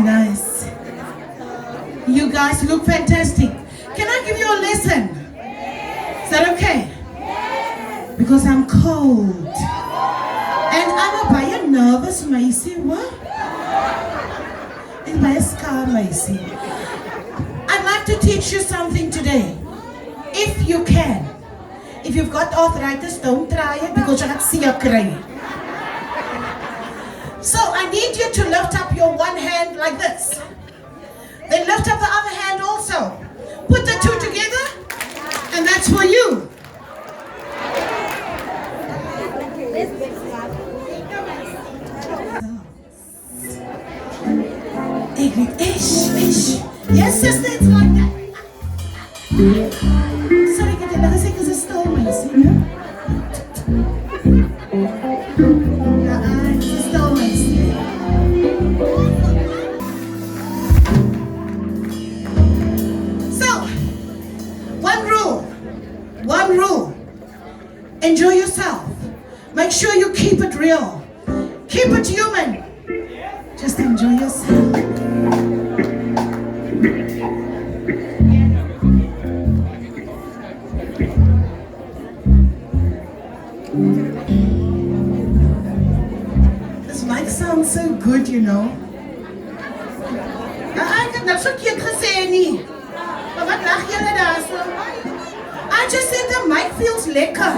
nice. You guys look fantastic. Can I give you a lesson? Is that okay? Because I'm cold. And I'm a baie nervous meisie, what? And baie scar meisie. I'd like to teach you something today. If you can. If you've got arthritis, don't try it because you got seer kry. So I need you to lift up your one hand like this. Then lift up the other hand also. Put the two together, and that's for you. Ish. Yes, sister, it's like that. Sorry, get another thing because it's still messy. It's still messy. So, one rule. Enjoy yourself. Make sure you keep it real. Keep it human. Just enjoy yourself. This mic sounds so good, you know. Ek het niks verkeerd gesê nie. Maar wat lag julle daar so? I just said the mic feels lekker.